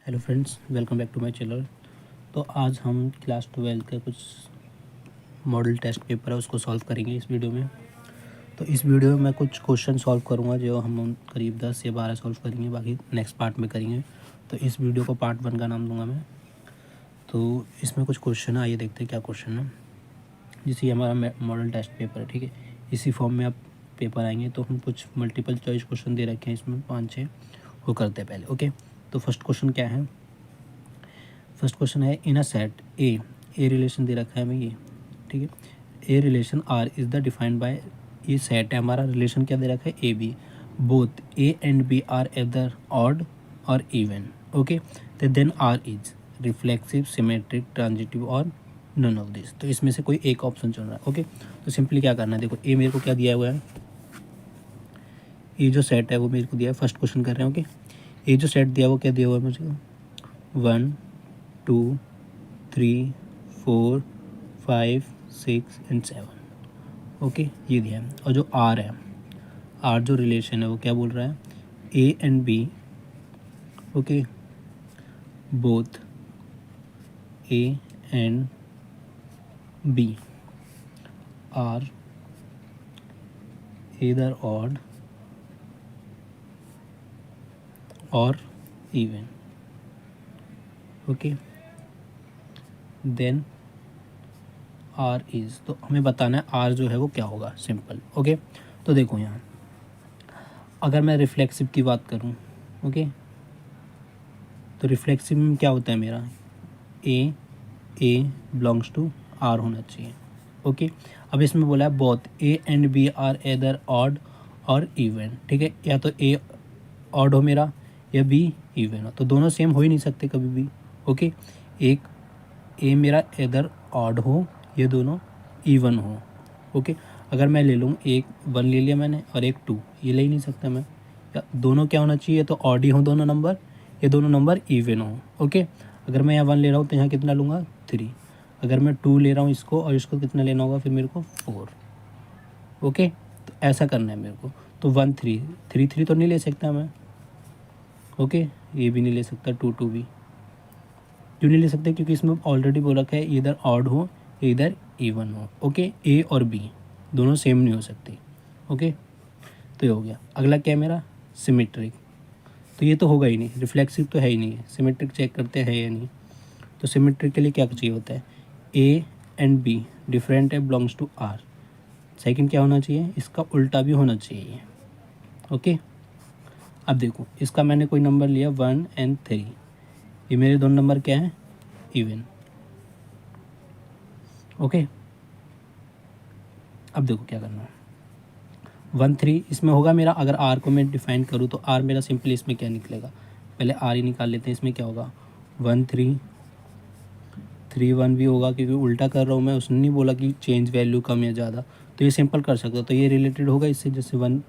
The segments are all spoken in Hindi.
Hello friends, welcome back to my channel. तो आज हम क्लास 12 का कुछ मॉडल टेस्ट पेपर है उसको सॉल्व करेंगे इस वीडियो में। तो इस वीडियो में मैं कुछ क्वेश्चन सॉल्व करूंगा जो हम करीब 10 या 12 सॉल्व करेंगे, बाकी नेक्स्ट पार्ट में करेंगे। तो इस वीडियो को पार्ट 1 का नाम दूंगा मैं। तो इसमें कुछ क्वेश्चन है, आइए देखते हैं क्या क्वेश्चन है। जैसे हमारा मॉडल टेस्ट पेपर है, ठीक है, इसी फॉर्म में आप पेपर आएंगे। तो हम कुछ मल्टीपल चॉइस क्वेश्चन दे रखे हैं इसमें 5-6, वो करते हैं पहले। ओके, तो फर्स्ट क्वेश्चन क्या है? फर्स्ट क्वेश्चन है इन अ सेट ए रिलेशन दे रखा है हमें ये, ठीक है। A relation R is the defined by, ये सेट है हमारा, रिलेशन क्या दे रखा है? A B, both A and B are either odd और इवन। ओके, तो then are is reflexive, symmetric, transitive और नन ऑफ दिस। तो इसमें से कोई एक ऑप्शन चुन रहा है। ओके, तो सिंपली क्या करना है, देखो ए मेरे को क्या दिया हुआ है, ये जो सेट है वो मेरे को दिया है। फर्स्ट क्वेश्चन कर रहे हैं। ओके, ये जो सेट दिया वो क्या दिया हुआ है मुझे? 1 2 3 4 5 6 एंड 7। ओके, ये दिया है। और जो आर है, आर जो रिलेशन है वो क्या बोल रहा है? A and B, okay, both A and B are either odd or even. Okay, then are is, तो हमें बताना है आर जो है वो क्या होगा, सिंपल। ओके, तो देखो यहाँ अगर मैं रिफ्लेक्सिव की बात करूँ, ओके, तो रिफ्लेक्सिव में क्या होता है मेरा? ए बिलोंग्स टू आर होना चाहिए। ओके, अब इसमें बोला है both A and B are either odd और इवन, ठीक है। या तो ए ऑड हो मेरा या बी इवन हो, तो दोनों सेम हो ही नहीं सकते कभी भी। ओके, एक ए मेरा एदर ऑड हो, ये दोनों इवन हो। ओके, अगर मैं ले लूँ, एक 1 ले लिया मैंने और एक 2, ये ले ही नहीं सकता मैं। या दोनों क्या होना चाहिए? तो ऑड ही हो दोनों नंबर, ये दोनों नंबर इवन हो। ओके, अगर मैं यहाँ 1 ले रहा हूँ तो यहाँ कितना लूँगा? 3। अगर मैं 2 ले रहा हूँ इसको, और इसको कितना लेना होगा फिर मेरे को? 4। ओके, तो ऐसा करना है मेरे को। तो 1 3 3 3 तो नहीं ले सकता मैं। ओके, ये भी नहीं ले सकता, 2 2 भी क्यों नहीं ले सकते? क्योंकि इसमें ऑलरेडी बोल रखा है इधर ऑड हो इधर इवन हो। ओके, ए और बी दोनों सेम नहीं हो सकती। ओके, तो ये हो गया। अगला क्या है मेरा? सिमेट्रिक, तो ये तो होगा ही नहीं, रिफ्लेक्सिव तो है ही नहीं है। सिमेट्रिक चेक करते हैं या नहीं। तो सिमेट्रिक के लिए क्या चाहिए होता है? ए एंड बी डिफरेंट है, बिलोंग्स टू आर। सेकंड क्या होना चाहिए? इसका उल्टा भी होना चाहिए। ओके, अब देखो इसका मैंने कोई नंबर लिया 1 और 3, ये मेरे दोनों नंबर क्या हैं? इवन। ओके, अब देखो क्या करना है। 1 3 इसमें होगा मेरा, अगर आर को मैं डिफाइन करूँ तो आर मेरा सिंपली इसमें क्या निकलेगा? पहले आर ही निकाल लेते हैं। इसमें क्या होगा? 1 3 3 1 भी होगा, क्योंकि उल्टा कर रहा हूँ मैं, उसने नहीं बोला कि चेंज वैल्यू कम या ज़्यादा, तो ये सिंपल कर सकता। तो ये रिलेटेड होगा इससे, जैसे 1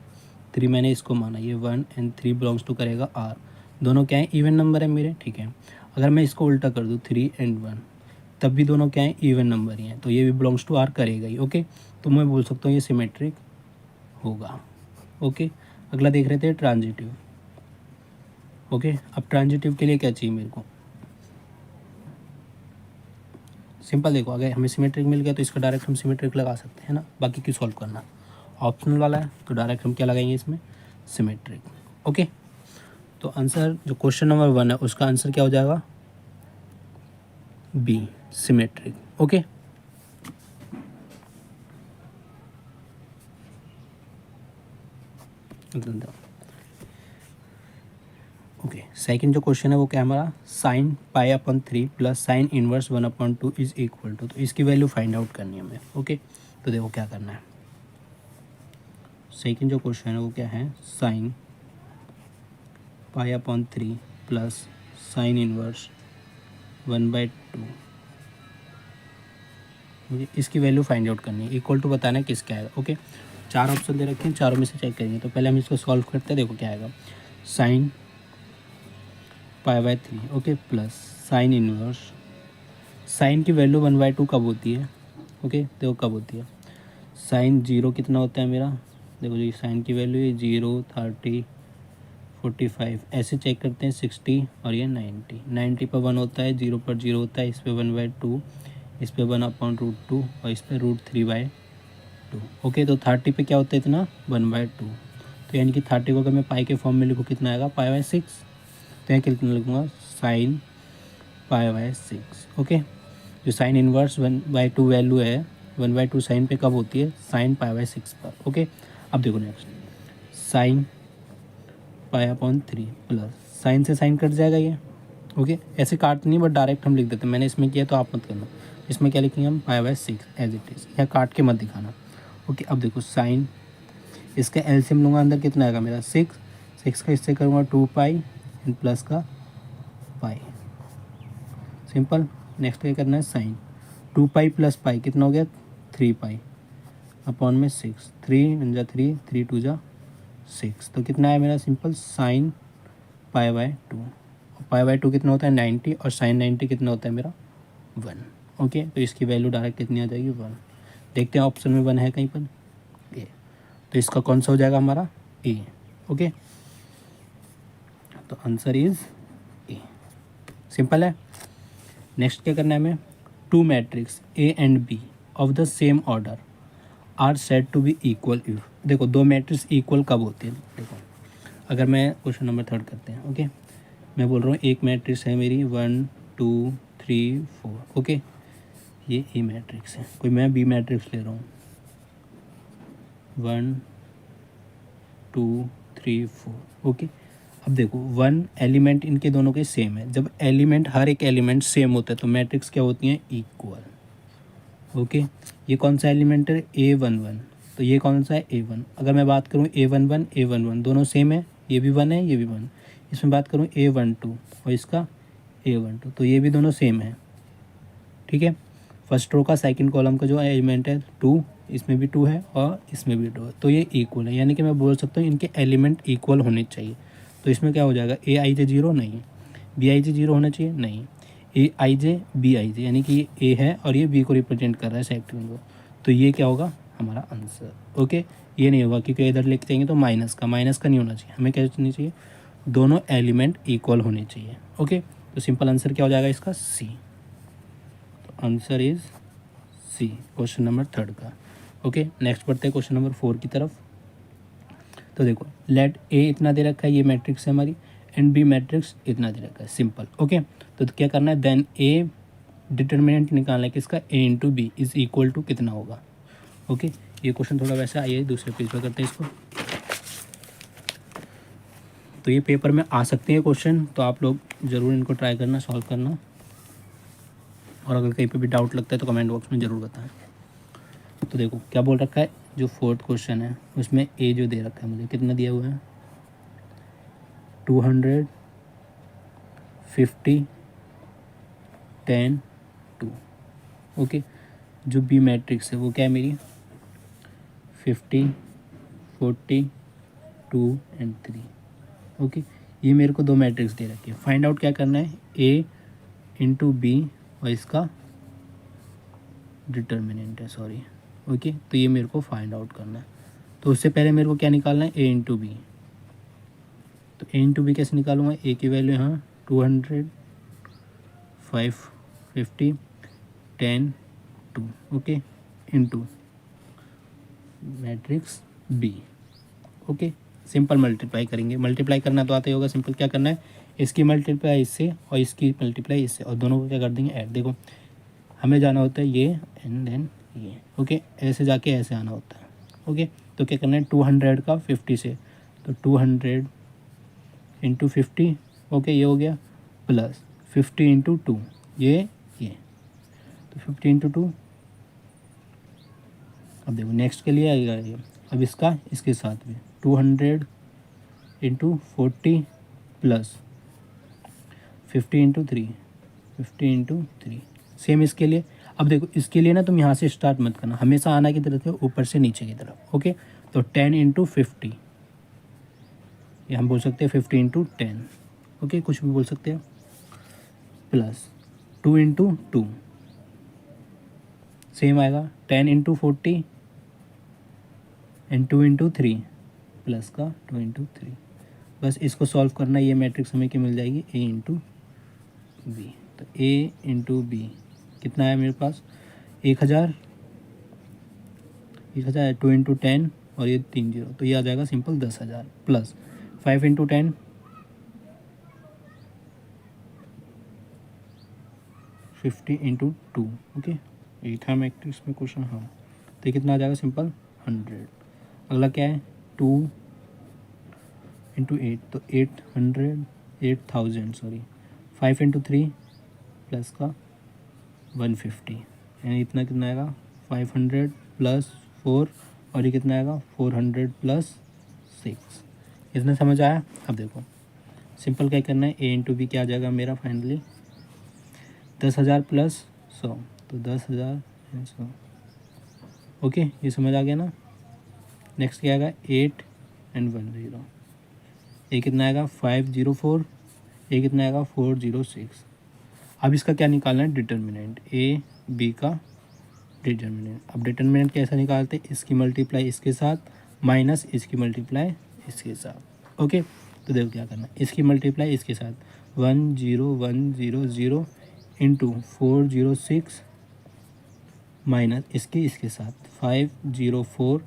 3 मैंने इसको माना, ये 1 और 3 बिलोंग्स टू करेगा आर। दोनों क्या है? इवन नंबर है मेरे, ठीक है। अगर मैं इसको उल्टा कर दूँ 3 और 1, तब भी दोनों क्या है? इवन नंबर ही हैं, तो ये भी बिलोंग्स टू आर करेगा ही। ओके, तो मैं बोल सकता हूँ ये सिमेट्रिक होगा। ओके, अगला देख रहे थे ट्रांजिटिव। ओके, अब ट्रांजिटिव के लिए क्या चाहिए मेरे को? सिंपल, देखो अगर हमें सिमेट्रिक मिल गया तो इसका डायरेक्ट हम सिमेट्रिक लगा सकते हैं ना, बाकी की सॉल्व करना ऑप्शनल वाला है, तो डायरेक्ट हम क्या लगाएंगे इसमें? सिमेट्रिक। ओके, तो आंसर जो क्वेश्चन नंबर 1 है उसका आंसर क्या हो जाएगा? B, symmetric. Okay, okay, second जो क्वेश्चन है वो क्या है हमारा? Sine pi upon 3 plus sine inverse 1/2 is equal to, तो इसकी वैल्यू फाइंड आउट करनी है हमें। ओके, तो देखो क्या करना है। सेकंड जो क्वेश्चन है वो क्या है? Sign pi upon 3 plus sine inverse 1/2, मुझे इसकी वैल्यू फाइंड आउट करनी है। इक्वल टू बताना है किसका आएगा। ओके, 4 ऑप्शन दे रखे हैं, चारों में से चेक करेंगे। तो पहले हम इसको सॉल्व करते हैं, देखो क्या आएगा। साइन पाई/3, okay, plus sine inverse, sine की वैल्यू 1/2 कब होती है? ओके, देखो कब होती है। साइन 0 कितना होता है मेरा? देखो जी, साइन की वैल्यू है 0 30 45, ऐसे चेक करते हैं 60 और ये 90। 90 पर 1 होता है, 0 पर 0 होता है, इस पे 1/2, इस पे 1/√2 और इस पे √3/2। ओके, तो 30 पे क्या होता है इतना 1/2। तो यानी कि 30 को अगर मैं पाई के फॉर्म में लिखूँ कितना आएगा π/6। तो यहाँ कितना लिखूँगा sin π/6। ओके, जो साइन इनवर्स 1/2 वैल्यू है 1/2 साइन पे कब होती है sin π/6 पर। ओके, अब देखो नेक्स्ट साइन π/3 प्लस साइन से साइन कट जाएगा ये। ओके, ऐसे काट नहीं बट डायरेक्ट हम लिख देते हैं, मैंने इसमें किया तो आप मत करना। इसमें क्या लिखेंगे हम π/6 एज इट इज़, या काट के मत दिखाना। ओके, अब देखो साइन, इसका एलसीएम लूँगा अंदर कितना आएगा मेरा 6 का इससे करूँगा 2π एंड प्लस का पाई, सिंपल। नेक्स्ट क्या करना है साइन 2π प्लस पाई कितना हो गया 3π अपॉन में 6, 3 1 3, 3 2 6, तो कितना है मेरा सिंपल साइन π/2। π/2 कितना होता है 90 और साइन 90 कितना होता है मेरा 1। ओके, तो इसकी वैल्यू डायरेक्ट कितनी आ जाएगी 1। देखते हैं ऑप्शन में 1 है कहीं पर ए, तो इसका कौन सा हो जाएगा हमारा ए। ओके, तो आंसर इज ए, सिंपल है। नेक्स्ट क्या करना है हमें, two matrix A and B of the same order are said to be equal if. देखो दो मैट्रिक्स इक्वल कब होते हैं, देखो अगर मैं क्वेश्चन नंबर 3 करते हैं। ओके, मैं बोल रहा हूँ एक मैट्रिक्स है मेरी 1 2 3 4। ओके, ये ए मैट्रिक्स है, कोई मैं बी मैट्रिक्स ले रहा हूँ 1 2 3 4। ओके, अब देखो 1 एलिमेंट इनके दोनों के सेम है। जब एलिमेंट हर एक एलिमेंट सेम होता है तो मैट्रिक्स क्या होती हैं इक्वल। ओके, ये कौन सा एलिमेंट है A11, तो ये कौन सा है A1। अगर मैं बात करूँ A11 दोनों सेम है, ये भी 1 है ये भी 1। इसमें बात करूँ A12 और इसका A12, तो ये भी दोनों सेम है। ठीक है, फर्स्ट रो का सेकंड कॉलम का जो एलिमेंट है 2, इसमें भी 2 है और इसमें भी 2 है, तो ये इक्वल है। यानी कि मैं बोल सकता हूँ इनके एलिमेंट इक्वल होने चाहिए। तो इसमें क्या हो जाएगा AIJ 0 नहीं, BIJ 0 होना चाहिए नहीं, AIJ BIJ, यानी कि ये A है और ये B को रिप्रेजेंट कर रहा है सेक्टिवन को, तो ये क्या होगा हमारा आंसर। ओके, ये नहीं होगा क्योंकि इधर लेके जाएंगे तो माइनस का नहीं होना चाहिए, हमें क्या होनी चाहिए दोनों एलिमेंट इक्वल होने चाहिए। ओके, तो सिंपल आंसर क्या हो जाएगा इसका सी। तो answer is C question number 3 का। ओके, नेक्स्ट बढ़ते हैं क्वेश्चन नंबर 4 की तरफ। तो देखो लेट ए इतना दे रखा है, ये मैट्रिक्स है हमारी, एंड बी मैट्रिक्स इतना दे रखा है, सिंपल। ओके, तो क्या करना है देन ए डिटर्मिनेंट निकालना है किसका A into B is equal to कितना होगा। ओके, ये क्वेश्चन थोड़ा वैसे आइए दूसरे पेज पर करते हैं इसको। तो ये पेपर में आ सकते हैं क्वेश्चन, तो आप लोग ज़रूर इनको ट्राई करना, सॉल्व करना, और अगर कहीं पे भी डाउट लगता है तो कमेंट बॉक्स में ज़रूर बताएं। तो देखो क्या बोल रखा है, जो 4th क्वेश्चन है उसमें ए जो दे रखा है मुझे कितना दिया हुआ है 250 10 2। ओके, जो बी मैट्रिक्स है वो क्या है मेरी 50 40 2 एंड 3। ओके, ये मेरे को दो मैट्रिक्स दे रखी है, फाइंड आउट क्या करना है ए इंटू बी और इसका डिटर्मिनेंट है, सॉरी। ओके, तो ये मेरे को फाइंड आउट करना है। तो उससे पहले मेरे को क्या निकालना है ए इंटू बी। तो ए इंटू बी कैसे निकालूंगा, ए की वैल्यू यहाँ 200 550 10 2। Okay, into matrix B. Okay, simple multiply करेंगे, मल्टीप्लाई करना तो आता ही होगा, सिंपल क्या करना है इसकी मल्टीप्लाई इससे और इसकी मल्टीप्लाई इससे और दोनों को क्या कर देंगे ऐड। देखो हमें जाना होता है ये एंड देन ये। ओके, ऐसे जाके ऐसे आना होता है। ओके, तो क्या करना है 200 का 50 से, तो 200 इंटू 50। ओके, ये हो गया प्लस 50 इंटू 2 ये तो 50 इंटू 2। अब देखो नेक्स्ट के लिए आएगा ये, अब इसका इसके साथ में 200 into 40 plus 50 into 3 50 into 3 same इसके लिए। अब देखो इसके लिए ना तुम यहाँ से स्टार्ट मत करना, हमेशा आना की तरफ है ऊपर से नीचे की तरफ। ओके, तो 10 इंटू 50, ये हम बोल सकते हैं 50 इंटू 10। ओके, कुछ भी बोल सकते हैं, प्लस 2 इंटू 2 सेम आएगा 10 इंटू 40 एंड 2 इंटू 3 प्लस का 2 इंटू 3। बस इसको सॉल्व करना, ये मैट्रिक्स हमें क्या मिल जाएगी, ए इंटू बी। तो ए इंटू बी कितना है मेरे पास, 1000, 1000 2 इंटू 10 और ये 3 जीरो, तो ये आ जाएगा simple 10,000 plus 5 into 10 50 into 2। Okay, ये था मैट्रिक्स में क्वेश्चन। हाँ, तो ये कितना आ जाएगा सिंपल 100। अगला क्या है, 2 इंटू 8, तो 8000 सॉरी, 5 इंटू 3 प्लस का 150, यानी इतना कितना आएगा 500 प्लस 4 और ये कितना आएगा 400 प्लस 6। इतना समझ आया। अब देखो सिंपल क्या करना है, ए इंटू बी क्या आ जाएगा मेरा फाइनली 10,000 प्लस 100, तो 10,000 100। ओके, ये समझ आ गया ना। नेक्स्ट क्या आएगा 8 एंड 10, ये कितना आएगा 504, ये कितना आएगा 406। अब इसका क्या निकालना है, डिटर्मिनेंट, ए बी का डिटर्मिनेंट। अब डिटर्मिनेंट कैसा निकालते हैं, इसकी मल्टीप्लाई इसके साथ माइनस इसकी मल्टीप्लाई इसके साथ। ओके, तो देखो क्या करना है, इसकी मल्टीप्लाई इसके साथ 10100 इंटू 406 माइनस इसके साथ 504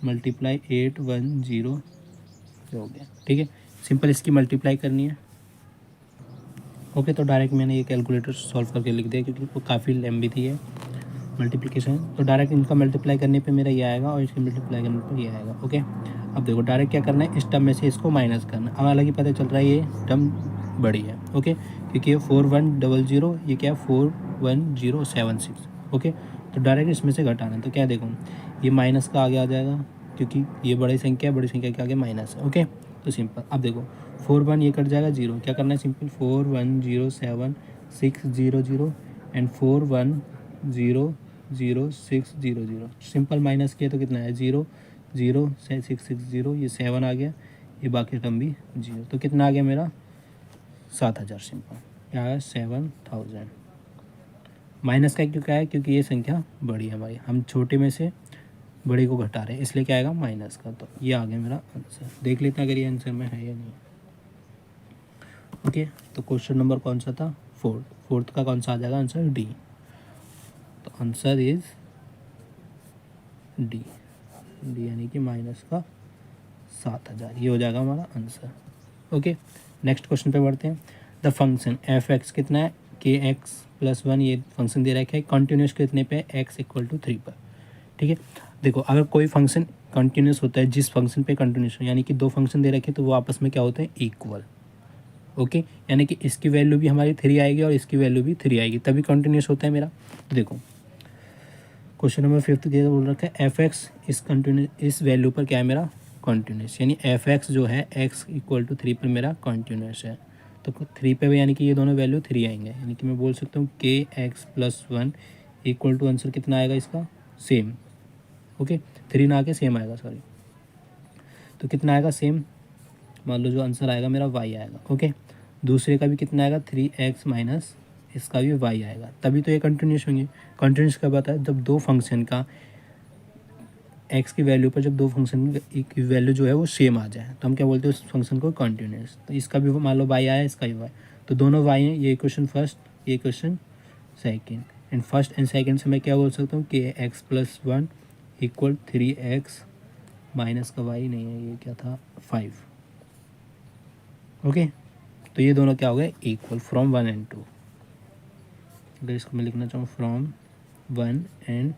मल्टीप्लाई 810 हो गया। ठीक है, सिंपल इसकी मल्टीप्लाई करनी है। ओके, तो डायरेक्ट मैंने ये कैलकुलेटर सॉल्व करके लिख दिया क्योंकि वो काफ़ी लंबी थी है मल्टीप्लिकेशन। तो डायरेक्ट इनका मल्टीप्लाई करने पे मेरा ये आएगा और इसके मल्टीप्लाई करने पे ये आएगा। ओके, अब देखो डायरेक्ट क्या करना है, इस टर्म में से इसको माइनस करना। अब हालांकि पता चल रहा है ये टर्म बड़ी है। ओके, क्योंकि ये 4100, ये क्या है 41076। ओके, तो डायरेक्ट इसमें से घटाना है, तो क्या देखो ये माइनस का आगे आ जाएगा क्योंकि ये बड़ी संख्या है, बड़ी संख्या के आगे माइनस है। ओके, तो सिंपल अब देखो 41 ये कट जाएगा 0, क्या करना है सिंपल 4107600 एंड 4100600 सिंपल माइनस किया तो कितना है 0 0 से 660, ये 7 आ गया, ये बाकी टर्म भी 0, तो कितना आ गया मेरा 7000। सिंपल क्या है 7000। माइनस का क्यों क्या है, क्योंकि ये संख्या बड़ी है हमारी, हम छोटे में से बड़े को घटा रहे हैं, इसलिए क्या आएगा माइनस का। तो ये आ गया मेरा आंसर। देख लेते हैं अगर ये आंसर में है या नहीं। ओके, तो क्वेश्चन नंबर कौन सा था, फोर्थ का कौन सा आ जाएगा आंसर, डी। तो आंसर इज डी यानी कि माइनस का 7000, ये हो जाएगा हमारा आंसर। ओके, नेक्स्ट क्वेश्चन पे बढ़ते हैं। द फंक्शन एफ एक्स कितना है, के एक्स प्लस 1 ये फंक्शन दे रखा है, कंटिन्यूस कितने पे, एक्स इक्वल टू 3 पर। ठीक है, देखो अगर कोई फंक्शन कंटिन्यूस होता है, जिस फंक्शन पे कंटिन्यूस यानी कि दो फंक्शन दे रखे तो वो आपस में क्या होते हैं, इक्वल। ओके, यानी कि इसकी वैल्यू भी हमारी 3 आएगी और इसकी वैल्यू भी 3 आएगी, तभी कंटिन्यूस होता है मेरा। तो देखो क्वेश्चन नंबर 5 क्या बोल रखा है, एफ एक्स इस कंटिन्यूस, इस वैल्यू पर क्या है मेरा कंटिन्यूस, यानी एफ एक्स जो है एक्स इक्वल टू 3 पर मेरा कंटिन्यूस है। तो 3 पे यानी कि ये दोनों वैल्यू 3 आएंगे, यानी कि मैं बोल सकता हूँ के x plus 1 equal to answer कितना आएगा इसका, सेम। ओके, 3 ना आके सेम आएगा, सॉरी, तो कितना आएगा सेम, मान लो जो आंसर आएगा मेरा वाई आएगा। ओके, दूसरे का भी कितना आएगा 3x माइनस इसका भी y आएगा, तभी तो ये कंटिन्यूस होंगे। कंटिन्यूस कब आता है, जब दो फंक्शन का x की वैल्यू पर जब दो फंक्शन की वैल्यू जो है वो सेम आ जाए तो हम क्या बोलते हैं उस फंक्शन को कंटिन्यूस। तो इसका भी मान लो y आया, इसका भी y, तो दोनों y हैं। ये इक्वेशन फर्स्ट, ये equation second, and first and second से मैं क्या बोल सकता हूँ कि x plus 1 equal 3x minus का y नहीं है, ये क्या था 5। ओके, तो ये दोनों क्या हो गए इक्वल फ्रॉम 1 एंड 2। अगर इसको मैं लिखना चाहूँ फ्रॉम 1 एंड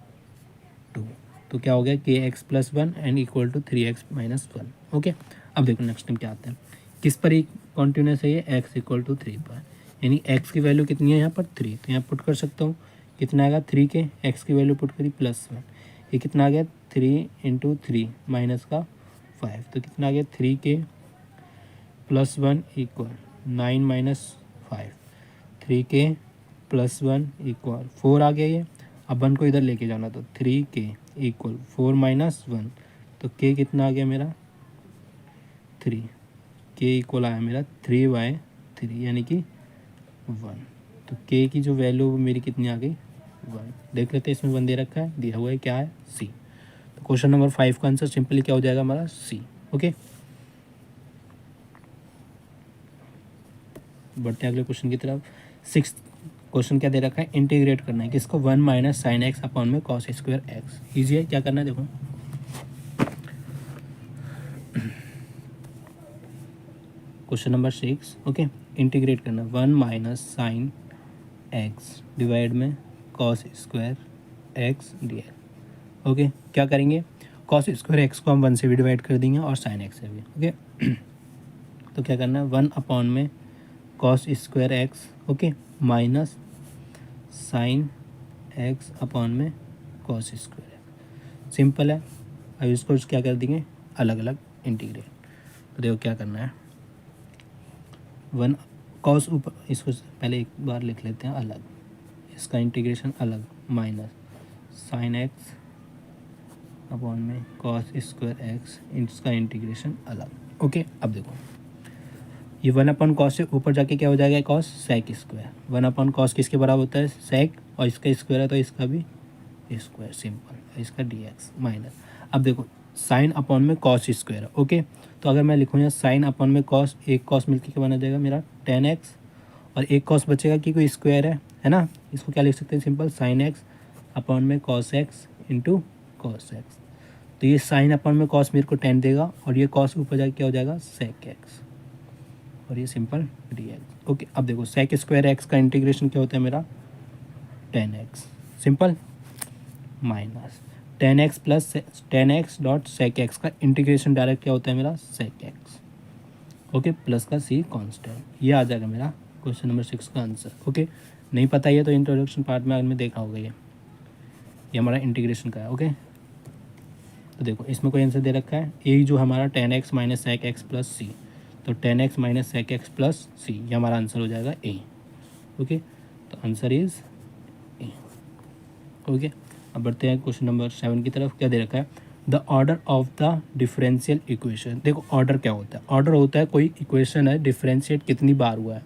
2 तो क्या हो गया के x plus 1 and equal to 3x minus 1। Okay, अब देखो नेक्स्ट टाइम क्या आता है, किस पर एक कॉन्टिन्यूस है ये, x इक्वल टू 3 पर, यानी x की वैल्यू कितनी है यहाँ पर 3, तो यहाँ पुट कर सकता हूँ, कितना आएगा 3 के x की वैल्यू पुट करी प्लस 1, ये कितना आ गया 3 इंटू 3 माइनस का 5, तो कितना आ गया 3 के प्लस 1 इक्वल 9 माइनस 5, 3 के प्लस 1 इक्वल 4 आ गया ये। अब 1 को इधर लेके जाना, तो 3 के इक्वल 4 माइनस 1, तो k कितना आ गया मेरा 3, k इक्वल आया मेरा 3/3 यानी कि 1। तो k की जो वैल्यू मेरी कितनी आ गई 1। देख लेते हैं इसमें 1 दे रखा है, दिया हुआ है क्या है c। तो क्वेश्चन नंबर 5 का आंसर सिंपली क्या हो जाएगा हमारा c। ओके, बढ़ते हैं अगले क्वेश्चन की तरफ। 6th क्वेश्चन क्या दे रखा है, इंटीग्रेट करना है किसको, 1 माइनस साइन एक्स अपॉन में कॉस स्क्वायर एक्स। ईजी है, क्या करना है देखो, क्वेश्चन नंबर 6, ओके, इंटीग्रेट करना 1 माइनस साइन एक्स डिवाइड में cos square x D x. Okay, क्या करेंगे, कॉस स्क्वायर एक्स को हम 1 से भी डिवाइड कर देंगे और साइन एक्स से भी। ओके तो क्या करना है, 1 अपॉन में cos square x, okay, minus sine x upon में कॉस स्क्वायर एक्स। सिंपल है। अब इसको क्या कर देंगे, अलग अलग इंटीग्रेट। तो देखो क्या करना है, 1 कॉस ऊपर, इसको पहले एक बार लिख लेते हैं अलग, इसका इंटीग्रेशन अलग, माइनस साइन एक्स अपॉन में कॉस स्क्वायर एक्स, इसका इंटीग्रेशन अलग। ओके, अब देखो ये 1 अपॉन कॉस से ऊपर जाके क्या हो जाएगा, cos sec square. 1 upon cos किसके बराबर होता है, सेक, और इसका स्क्वायर है तो इसका भी स्क्वायर, सिंपल, इसका डी एक्स माइनस। अब देखो साइन अपॉन में कॉस स्क्वायर है। ओके, तो अगर मैं लिखूँ यहाँ साइन अपॉन में कॉस, एक कॉस मिलकर क्या बना जाएगा मेरा 10x, और एक कॉस बचेगा कि कोई स्क्वायर है ना, इसको क्या लिख सकते हैं, सिंपल साइन एक्स अपॉन में cos x into cos x. तो ये साइन अपॉन में कॉस मेरे को 10 देगा, और ये कॉस ऊपर जाके क्या हो जाएगा सेक एक्स, और ये सिंपल डी एक्स। ओके, अब देखो सेक स्क्वायर एक्स का इंटीग्रेशन क्या होता है मेरा 10x, simple, minus 10x plus 10x dot sec x का इंटीग्रेशन डायरेक्ट क्या होता है मेरा सेक एक्स। ओके, प्लस का सी कांस्टेंट, ये आ जाएगा मेरा क्वेश्चन नंबर 6 का आंसर। ओके, नहीं पता ये तो इंट्रोडक्शन पार्ट में अगर मैं देखा होगा, ये हमारा इंटीग्रेशन का है। ओके, तो देखो इसमें कोई आंसर दे रखा है, ए जो हमारा 10x minus sec x plus C, तो 10x minus sec x plus C, ये हमारा आंसर हो जाएगा ए। ओके, तो आंसर इज ए। ओके, अब बढ़ते हैं क्वेश्चन नंबर 7 की तरफ। क्या दे रखा है, the order of the differential equation. देखो ऑर्डर क्या होता है, ऑर्डर होता है कोई इक्वेशन है डिफरेंशिएट कितनी बार हुआ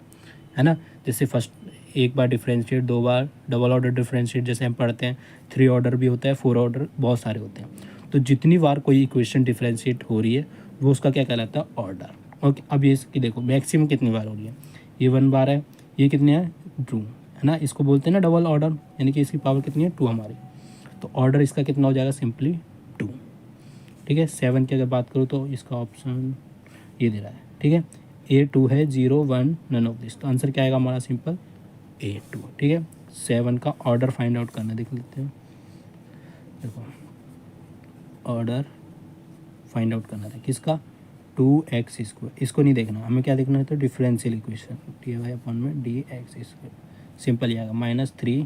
है ना, जैसे फर्स्ट एक बार डिफरेंशिएट, 2 बार, डबल ऑर्डर डिफरेंशिएट जैसे हम पढ़ते हैं, 3 ऑर्डर भी होता है, 4 ऑर्डर, बहुत सारे होते हैं। तो जितनी बार कोई इक्वेशन डिफरेंशिएट हो रही है वो उसका क्या कहलाता है, ऑर्डर। ओके, अब ये इसकी देखो मैक्सिमम कितनी बार हो रही है, ये 1 बार है, ये कितनी है 2 है ना, इसको बोलते हैं ना डबल ऑर्डर, यानी कि इसकी पावर कितनी है 2 हमारी, तो ऑर्डर इसका कितना हो जाएगा, सिंपली 2। ठीक है, 7 की अगर बात करूँ तो इसका ऑप्शन ये दे रहा है। ठीक है, A2 है, 0 1 नन ऑफ दिस, तो आंसर क्या आएगा हमारा, सिंपल A2। ठीक है, 7 का ऑर्डर फाइंड आउट करना, देख लेते हैं। देखो ऑर्डर फाइंड आउट करना था किसका, 2x स्क्वायर, इसको नहीं देखना हमें, क्या देखना है तो differential equation, d y upon में डी एक्स स्क्वायर, सिंपल ये आएगा -3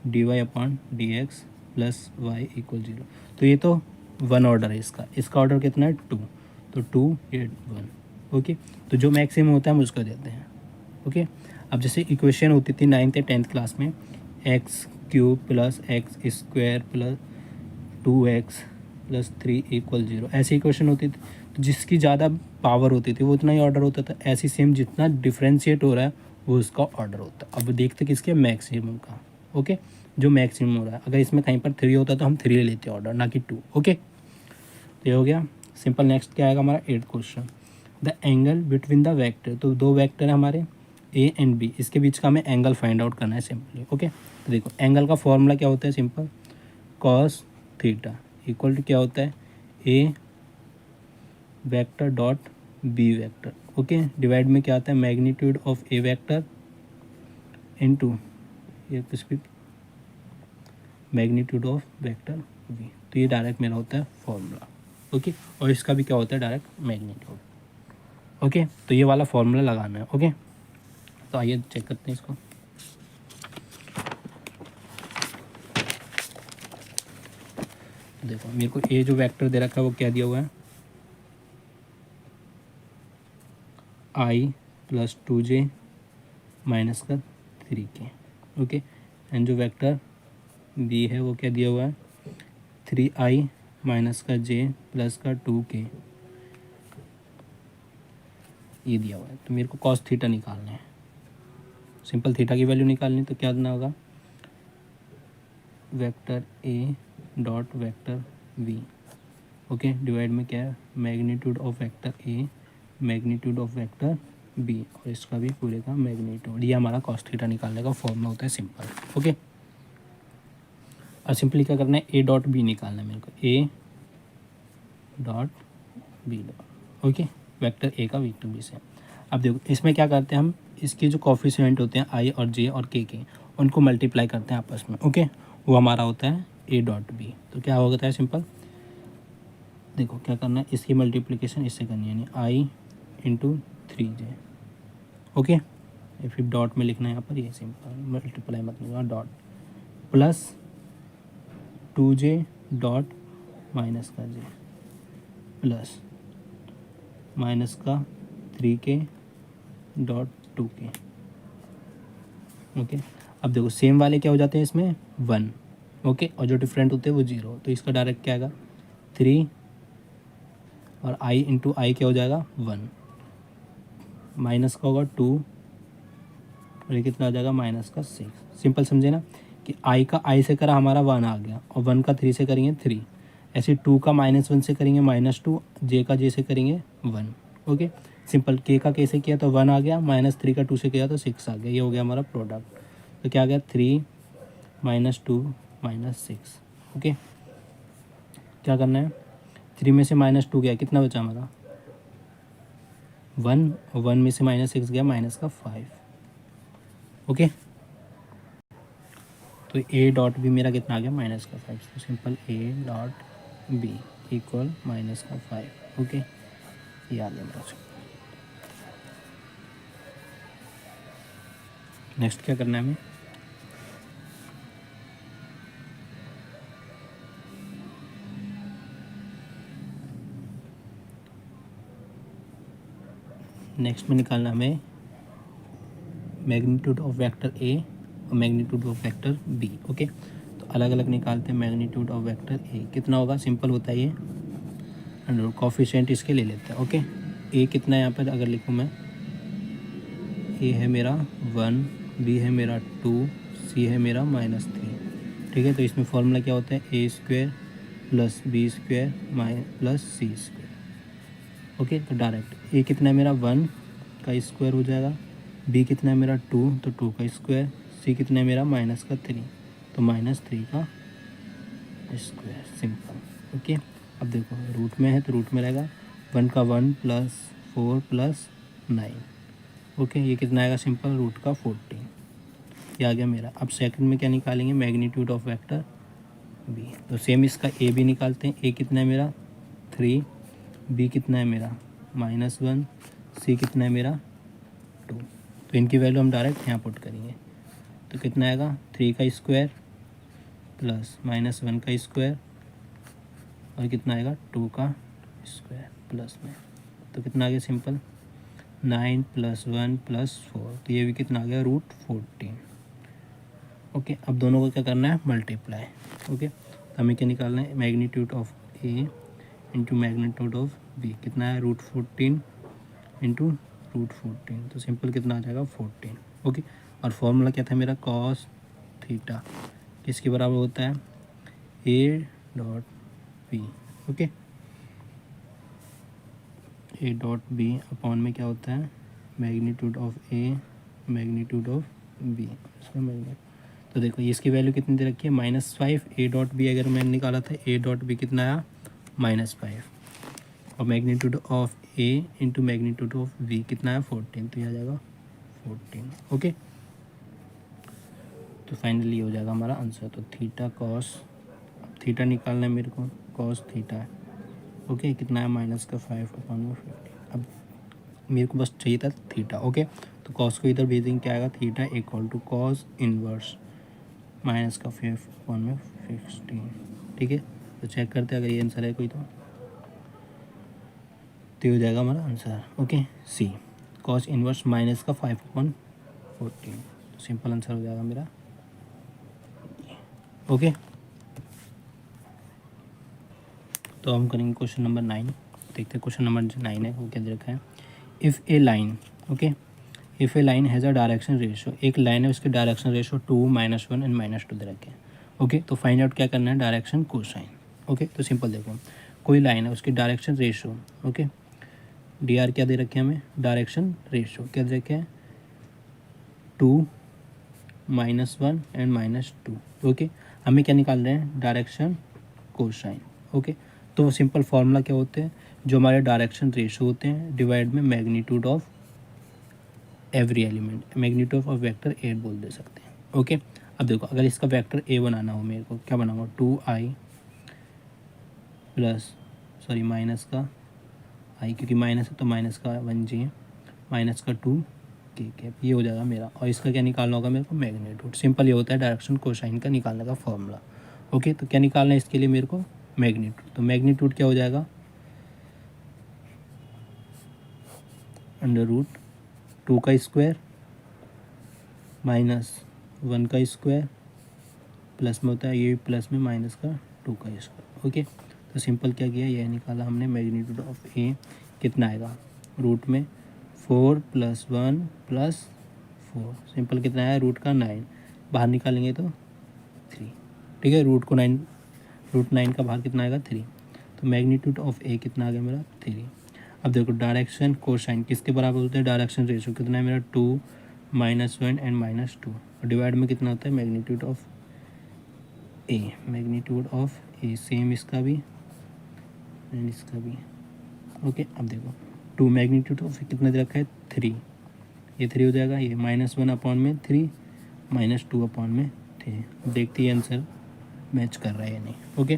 d y upon d x plus y equal 0। तो ये तो 1 ऑर्डर है इसका ऑर्डर कितना है 2, तो 2 ये 1। ओके, तो जो मैक्सिमम होता है हम उसको देते हैं। ओके, अब जैसे इक्वेशन होती थी 9th या 10th क्लास में, x cube plus x square plus 2x plus 3 equal 0, ऐसी इक्वेशन होती थी, तो जिसकी ज़्यादा पावर होती थी वो उतना ही ऑर्डर होता था। ऐसी सेम जितना डिफ्रेंशिएट हो रहा है वो उसका ऑर्डर होता है। अब देखते किसके, मैक्सिमम का। ओके, जो मैक्सिमम हो रहा है, अगर इसमें कहीं पर 3 होता तो हम 3 लेते ऑर्डर, ना कि 2। ओके, तो ये हो गया सिंपल। नेक्स्ट क्या आएगा हमारा 8th question, the angle between the vector. तो 2 वेक्टर है हमारे ए एंड बी, इसके बीच का हमें एंगल फाइंड आउट करना है सिंपली। ओके, तो देखो एंगल का फॉर्मूला क्या होता है, simple cos theta equal to क्या होता है, A vector dot B vector. Okay, divide में क्या आता है, magnitude of A vector into ये किसकी मैग्नीट्यूड ऑफ वेक्टर बी। तो ये डायरेक्ट मेरा होता है फॉर्मूला। ओके, और इसका भी क्या होता है, डायरेक्ट मैग्नीट्यूड। ओके, तो ये वाला फॉर्मूला लगाना है। ओके, तो आइए चेक करते हैं इसको। देखो मेरे को ए जो वेक्टर दे रखा है वो क्या दिया हुआ है, i प्लस 2j माइनस का 3k। ओके, एंड जो वेक्टर बी है वो क्या दिया हुआ है, 3i माइनस का j प्लस का 2k, ये दिया हुआ है। तो मेरे को कॉस थीटा निकालना है, सिंपल थीटा की वैल्यू निकालनी, तो क्या देना होगा, vector A dot vector B. Okay, divide में क्या है, magnitude of vector A magnitude of vector B और इसका भी पूरे का मैग्नीट्यूड। ये हमारा कॉस थीटा निकालने का फॉर्मूला होता है सिंपल। ओके, और सिंपली क्या करना है, ए डॉट बी निकालना है मेरे को, A dot B dot. Okay, vector A का वेक्टर बी से। अब देखो इसमें क्या करते हैं हम, इसके जो कोफिशिएंट होते हैं आई और जे और के उनको मल्टीप्लाई करते हैं आपस में। ओके, वो हमारा होता है ए डॉट बी। तो क्या होता है सिंपल, देखो क्या करना है, इसकी मल्टीप्लिकेशन इससे करनी है, यानी आई इंटू 3j। ओके, फिर डॉट में लिखना है यहाँ पर, ये सिंपल मल्टीप्लाई मत लिखना, dot plus 2j dot minus का j प्लस माइनस का 3k डॉट 2k। ओके, अब देखो सेम वाले क्या हो जाते हैं इसमें 1। ओके, और जो डिफरेंट होते हैं वो 0। तो इसका डायरेक्ट क्या आएगा 3 और i इंटू आई क्या हो जाएगा 1, माइनस का होगा 2 और ये कितना आ जाएगा माइनस का 6। सिंपल समझे ना कि i का i से करा हमारा 1 आ गया, और 1 का 3 से करेंगे 3, ऐसे 2 का -1 से करेंगे -2, j का j से करेंगे 1। ओके, सिंपल k का k से किया तो 1 आ गया, -3 का 2 से किया तो 6 आ गया। ये हो गया हमारा प्रोडक्ट। तो क्या आ गया 3 -2 -6। ओके, क्या करना है, 3 में से -2 गया, कितना बचा हमारा 1, और 1 में से -6 गया माइनस का 5। ओके, तो ए डॉट बी मेरा कितना आ गया माइनस का 5। तो simple A dot B equal minus का 5। ओके, ये आ गया मेरा। नेक्स्ट क्या करना है हमें, नेक्स्ट में निकालना हमें मैग्नीट्यूड ऑफ वेक्टर ए और magnitude of vector B. Okay, तो अलग अलग निकालते हैं। मैग्नीट्यूड ऑफ वेक्टर ए कितना होगा, सिंपल होता है ये, कोफिशिएंट इसके ले लेते हैं। ओके, ए कितना है यहाँ पर अगर लिखूँ मैं, ए है मेरा 1, बी है मेरा 2, सी है मेरा -3। ठीक है, तो इसमें फॉर्मूला क्या होता है, A square plus B square plus C square. Okay, तो डायरेक्ट ए कितना है मेरा 1 का स्क्वायर हो जाएगा, बी कितना है मेरा 2 तो 2 का स्क्वायर, सी कितना है मेरा -3 तो -3 का स्क्वायर। सिंपल। ओके, अब देखो रूट में है तो रूट में रहेगा 1 का 1 प्लस 4 प्लस 9। ओके, ये कितना आएगा सिंपल रूट का 14। ये आ गया मेरा। अब सेकंड में क्या निकालेंगे, मैग्नीट्यूड ऑफ वेक्टर बी। तो सेम इसका ए भी निकालते हैं। ए कितना है मेरा 3, बी कितना है मेरा -1, सी कितना है मेरा 2। तो इनकी वैल्यू हम डायरेक्ट यहाँ पुट करेंगे। तो कितना आएगा 3 का स्क्वायर प्लस -1 का स्क्वायर और कितना आएगा 2 का स्क्वायर प्लस में, तो कितना आ गया सिंपल 9 + 1 + 4। तो ये भी कितना आ गया √14। ओके, अब दोनों को क्या करना है मल्टीप्लाई। ओके, तो हमें क्या निकालना है, magnitude of A into magnitude of B कितना है √14 इंटू √14। तो सिंपल कितना आ जाएगा 14। ओके, और फॉर्मूला क्या था मेरा, कॉस थीटा किसके बराबर होता है, A dot B. Okay, A dot B upon में क्या होता है, magnitude of A magnitude of B. इसका मैग्नीट्यूड, तो देखो ये इसकी वैल्यू कितनी दे रखी है -5। ए डॉट बी अगर मैंने निकाला था, ए डॉट बी कितना आया -5, और magnitude of A into magnitude of B कितना है 14। तो ये आ जाएगा 14। ओके, तो फाइनली हो जाएगा हमारा आंसर। तो थीटा कॉस, थीटा निकालना है मेरे को, कॉस थीटा है। ओके, कितना है -5/50। अब मेरे को बस चाहिए था थीटा। ओके, तो कॉस को इधर भेजेंगे, क्या आएगा theta equal to cos inverse -5/15। ठीक है, तो चेक करते हैं अगर ये आंसर है कोई तो हो जाएगा हमारा आंसर। ओके, सी कॉस इनवर्स -5/14। सिंपल आंसर हो जाएगा मेरा। ओके, तो हम करेंगे क्वेश्चन नंबर 9। देखते हैं क्वेश्चन नंबर 9 है वो क्या दे रखा है। If A line, okay, if A line has a direction ratio, एक लाइन है उसके डायरेक्शन रेशो 2, -1 एंड -2 दे रखे हैं। ओके, तो फाइंड आउट क्या करना है, डायरेक्शन कोसाइन। ओके, तो सिंपल देखो कोई लाइन है उसकी direction ratio, okay, D R क्या दे रखे हैं हमें, डायरेक्शन रेशो क्या दे रखे हैं, 2 -1 एंड -2। ओके, हमें क्या निकाल रहे हैं, डायरेक्शन कोसाइन। ओके, तो सिंपल फार्मूला क्या होते हैं, जो हमारे डायरेक्शन रेशो होते हैं डिवाइड में magnitude of every element, magnitude of vector ए बोल दे सकते हैं। ओके, अब देखो अगर इसका वेक्टर ए बनाना हो मेरे को क्या बनाऊंगा, 2i प्लस सॉरी माइनस का आई, क्योंकि माइनस है तो माइनस का 1j माइनस का 2k कैप, ये हो जाएगा मेरा। और इसका क्या निकालना होगा मेरे को, मैग्नीट्यूड। सिंपल ये होता है डायरेक्शन कोसाइन का निकालने का फॉर्मूला। ओके, तो क्या निकालना है इसके लिए मेरे को, मैग्नीट्यूड। तो मैग्नीट्यूड क्या हो जाएगा, √2 का स्क्वायर -1 का स्क्वायर प्लस में होता है ये प्लस में माइनस का 2 का स्क्वायर। ओके, तो सिंपल क्या किया, यह निकाला हमने मैग्नीट्यूड ऑफ ए कितना आएगा, रूट में 4 + 1 + 4, सिंपल कितना आया, रूट का 9, बाहर निकालेंगे तो 3। ठीक है, रूट 9 का बाहर कितना आएगा, 3। तो मैग्नीट्यूड ऑफ ए कितना आ गया मेरा, 3। अब देखो डायरेक्शन कोसाइन किसके बराबर होता है, डायरेक्शन रेशो कितना है मेरा, 2 -1 एंड -2, और डिवाइड में कितना होता है, magnitude of A, magnitude of A same इसका भी एंड इसका भी। ओके, अब देखो 2 मैग्नीट्यूड ऑफ कितना दे रखा है, 3, ये 3 हो जाएगा, ये -1/3 -2/3। देखते ही आंसर मैच कर रहा है या नहीं। ओके,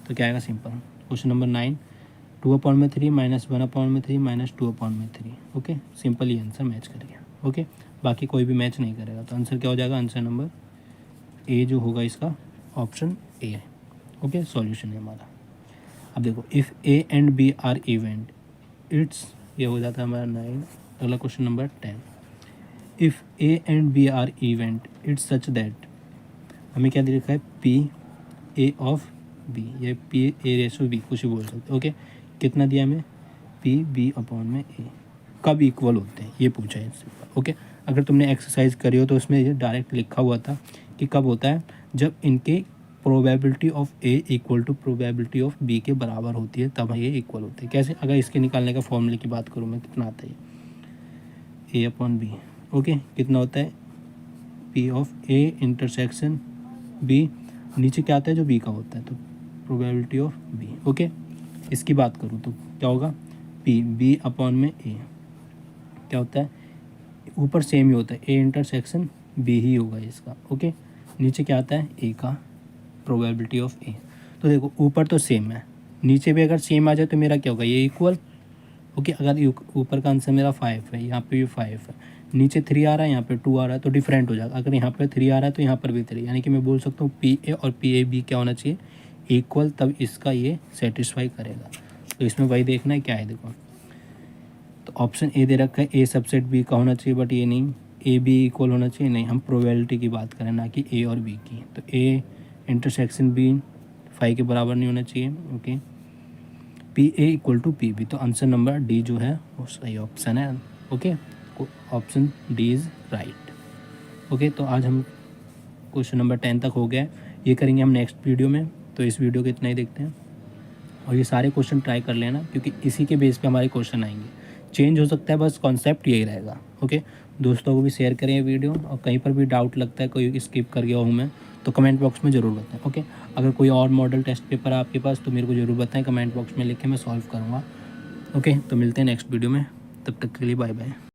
तो क्या आएगा, simple question number 9, 2/3 -1/3 -2/3। Okay, simple ही आंसर मैच कर गया। ओके, बाकी कोई भी मैच नहीं करेगा, तो आंसर क्या हो जाएगा, आंसर नंबर ए जो होगा इसका ऑप्शन ए है। ओके, सॉल्यूशन है हमारा। अब देखो if A and B are event its, ये हो जाता है हमारा 9। अगला क्वेश्चन नंबर 10, if A and B are event its such that, हमें क्या दे रखा है, पी ए ऑफ बी, ये पी ए रेशो बी कुछ भी बोल सकते। ओके, कितना दिया हमें, पी B/A, कब इक्वल होते हैं ये पूछा है इससे। ओके, अगर तुमने एक्सरसाइज करी हो तो उसमें ये डायरेक्ट लिखा हुआ था कि कब होता है, जब इनके probability of A equal to probability of B के बराबर होती है, तब ये इक्वल होते हैं। कैसे, अगर इसके निकालने का फॉर्मूले की बात करूँ मैं, कितना आता है, A/B। ओके, कितना होता है, P of A intersection B, नीचे क्या आता है जो B का होता है, तो प्रोबेबिलिटी ऑफ B। ओके, इसकी बात करूँ तो क्या होगा, P B/A क्या होता है, ऊपर सेम ही होता है, A इंटरसेक्शन B ही होगा इसका। ओके, नीचे क्या आता है, A का प्रोबेबिलिटी ऑफ A। तो देखो ऊपर तो सेम है, नीचे भी अगर सेम आ जाए तो मेरा क्या होगा, ये इक्वल। ओके, अगर ऊपर का आंसर मेरा 5 है, यहाँ पे भी 5 है, नीचे 3 आ रहा है, यहाँ पे 2 आ रहा है, तो डिफरेंट हो जाएगा। अगर यहाँ पे 3 आ रहा है तो यहाँ पर भी 3, यानी कि मैं बोल सकता हूँ PA और PAB क्या होना चाहिए, इक्वल, तब इसका ये सेटिस्फाई करेगा। तो इसमें वही देखना है क्या है, देखो तो ऑप्शन ए दे रखा है, ए सबसेट बी का होना चाहिए, बट ये नहीं, ए बी इक्वल होना चाहिए, नहीं, हम प्रोबेबिलिटी की बात करें ना कि ए और बी की। तो ए इंटरसेक्शन बी 5 के बराबर नहीं होना चाहिए। Okay, P A equal to P B, तो आंसर नंबर डी जो है वो सही ऑप्शन है। Okay, option D is right. Okay, तो आज हम क्वेश्चन नंबर 10 तक हो गया, ये करेंगे हम नेक्स्ट वीडियो में। तो इस वीडियो को इतना ही देखते हैं, और ये सारे क्वेश्चन ट्राई कर लेना, क्योंकि इसी के बेस पे हमारे क्वेश्चन आएंगे। चेंज हो सकता है, बस कॉन्सेप्ट यही रहेगा। ओके, दोस्तों को भी शेयर करें ये वीडियो, और कहीं पर भी डाउट लगता है, कोई स्किप कर गया हूँ मैं, तो कमेंट बॉक्स में ज़रूर बताएं। ओके, अगर कोई और मॉडल टेस्ट पेपर है आपके पास तो मेरे को ज़रूर बताएं, कमेंट बॉक्स में लिख के मैं सॉल्व करूँगा। ओके, तो मिलते हैं नेक्स्ट वीडियो में, तब तक के लिए बाय बाय।